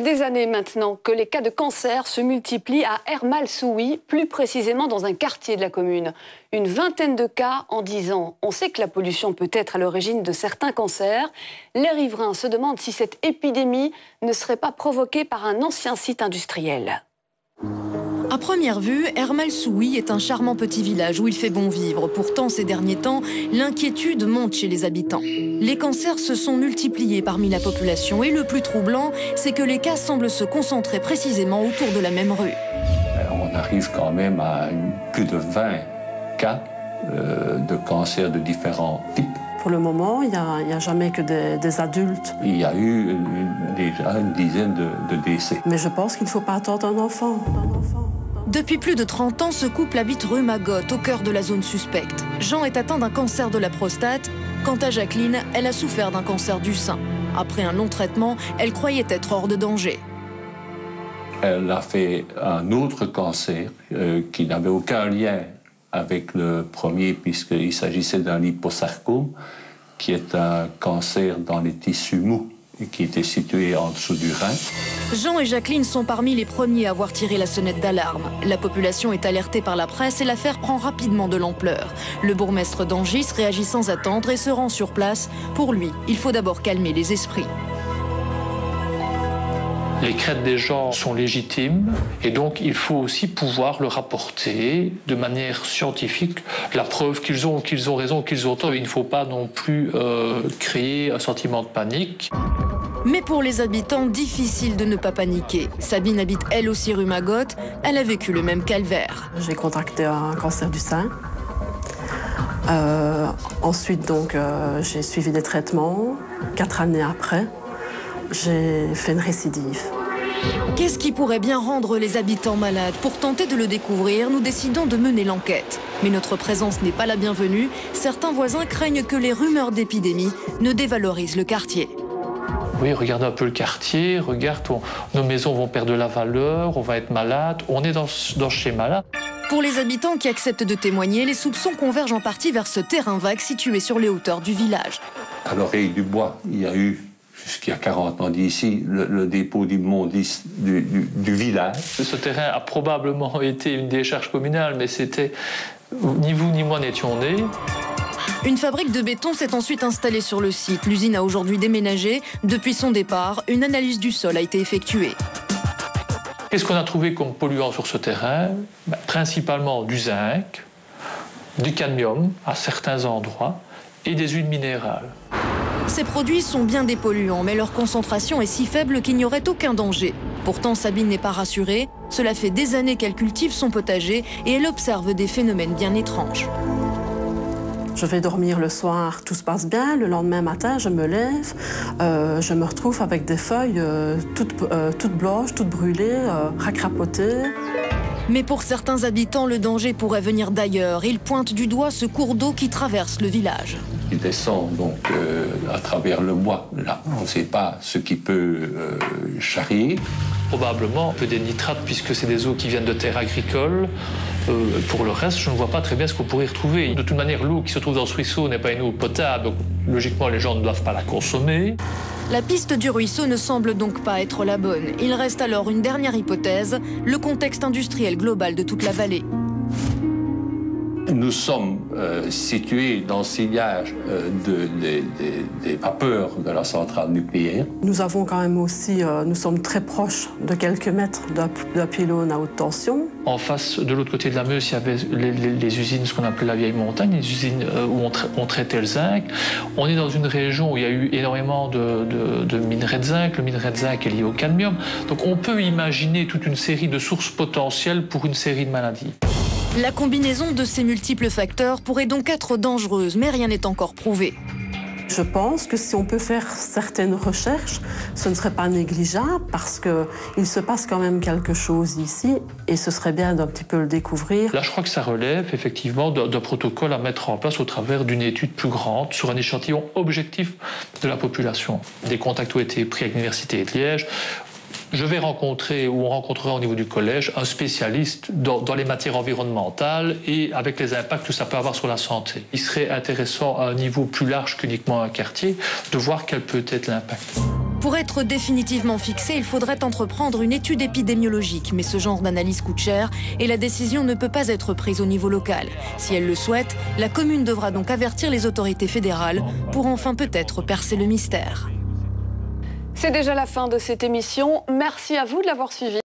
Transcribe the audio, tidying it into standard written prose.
Des années maintenant que les cas de cancer se multiplient à Ermal-Souhi, plus précisément dans un quartier de la commune. Une vingtaine de cas en 10 ans. On sait que la pollution peut être à l'origine de certains cancers. Les riverains se demandent si cette épidémie ne serait pas provoquée par un ancien site industriel. À première vue, Ermal-Souhi est un charmant petit village où il fait bon vivre. Pourtant, ces derniers temps, l'inquiétude monte chez les habitants. Les cancers se sont multipliés parmi la population et le plus troublant, c'est que les cas semblent se concentrer précisément autour de la même rue. On arrive quand même à plus de 20 cas de cancers de différents types. Pour le moment, il n'y a jamais que des adultes. Il y a eu déjà une dizaine de décès. Mais je pense qu'il ne faut pas attendre un enfant. Depuis plus de 30 ans, ce couple habite rue Magotte, au cœur de la zone suspecte. Jean est atteint d'un cancer de la prostate. Quant à Jacqueline, elle a souffert d'un cancer du sein. Après un long traitement, elle croyait être hors de danger. Elle a fait un autre cancer qui n'avait aucun lien avec le premier, puisqu'il s'agissait d'un liposarcome, qui est un cancer dans les tissus mous et qui était situé en dessous du rein. Jean et Jacqueline sont parmi les premiers à avoir tiré la sonnette d'alarme. La population est alertée par la presse et l'affaire prend rapidement de l'ampleur. Le bourgmestre d'Angis réagit sans attendre et se rend sur place. Pour lui, il faut d'abord calmer les esprits. Les craintes des gens sont légitimes et donc il faut aussi pouvoir leur apporter de manière scientifique la preuve qu'ils ont raison, qu'ils ont tort. Il ne faut pas non plus créer un sentiment de panique. Mais pour les habitants, difficile de ne pas paniquer. Sabine habite elle aussi rue Magotte. Elle a vécu le même calvaire. J'ai contracté un cancer du sein. Ensuite, donc, j'ai suivi des traitements. 4 années après, j'ai fait une récidive. Qu'est-ce qui pourrait bien rendre les habitants malades? Pour tenter de le découvrir, nous décidons de mener l'enquête. Mais notre présence n'est pas la bienvenue. Certains voisins craignent que les rumeurs d'épidémie ne dévalorisent le quartier. Oui, regarde un peu le quartier, regarde, nos maisons vont perdre de la valeur, on va être malade, on est dans ce schéma-là. Pour les habitants qui acceptent de témoigner, les soupçons convergent en partie vers ce terrain vague situé sur les hauteurs du village. À l'oreille du bois, il y a eu, jusqu'il y a 40 ans d'ici, le dépôt d'immondices du village. Ce terrain a probablement été une décharge communale, mais c'était, ni vous ni moi n'étions nés. Une fabrique de béton s'est ensuite installée sur le site. L'usine a aujourd'hui déménagé. Depuis son départ, une analyse du sol a été effectuée. Qu'est-ce qu'on a trouvé comme polluant sur ce terrain? Principalement du zinc, du cadmium à certains endroits et des huiles minérales. Ces produits sont bien des polluants, mais leur concentration est si faible qu'il n'y aurait aucun danger. Pourtant, Sabine n'est pas rassurée. Cela fait des années qu'elle cultive son potager et elle observe des phénomènes bien étranges. Je vais dormir le soir, tout se passe bien. Le lendemain matin, je me lève, je me retrouve avec des feuilles toutes blanches, toutes brûlées, racrapotées. Mais pour certains habitants, le danger pourrait venir d'ailleurs. Ils pointent du doigt ce cours d'eau qui traverse le village. Il descend donc à travers le bois. Là, on ne sait pas ce qui peut charrier. Probablement un peu des nitrates puisque c'est des eaux qui viennent de terres agricoles. Pour le reste, je ne vois pas très bien ce qu'on pourrait y retrouver. De toute manière, l'eau qui se trouve dans ce ruisseau n'est pas une eau potable, donc logiquement les gens ne doivent pas la consommer. La piste du ruisseau ne semble donc pas être la bonne. Il reste alors une dernière hypothèse, le contexte industriel global de toute la vallée. Nous sommes situés dans le sillage des vapeurs de la centrale nucléaire. Nous avons quand même aussi, nous sommes très proches de quelques mètres d'un pylône à haute tension. En face, de l'autre côté de la Meuse, il y avait les usines, ce qu'on appelait la vieille montagne, les usines où on traitait le zinc. On est dans une région où il y a eu énormément de minerais de zinc. Le minerai de zinc est lié au cadmium. Donc on peut imaginer toute une série de sources potentielles pour une série de maladies. La combinaison de ces multiples facteurs pourrait donc être dangereuse, mais rien n'est encore prouvé. Je pense que si on peut faire certaines recherches, ce ne serait pas négligeable parce qu'il se passe quand même quelque chose ici et ce serait bien d'un petit peu le découvrir. Là, je crois que ça relève effectivement d'un protocole à mettre en place au travers d'une étude plus grande sur un échantillon objectif de la population. Des contacts ont été pris avec l'Université de Liège. Je vais rencontrer, ou on rencontrera au niveau du collège, un spécialiste dans les matières environnementales et avec les impacts que ça peut avoir sur la santé. Il serait intéressant à un niveau plus large qu'uniquement un quartier de voir quel peut être l'impact. Pour être définitivement fixé, il faudrait entreprendre une étude épidémiologique. Mais ce genre d'analyse coûte cher et la décision ne peut pas être prise au niveau local. Si elle le souhaite, la commune devra donc avertir les autorités fédérales pour enfin peut-être percer le mystère. C'est déjà la fin de cette émission. Merci à vous de l'avoir suivi.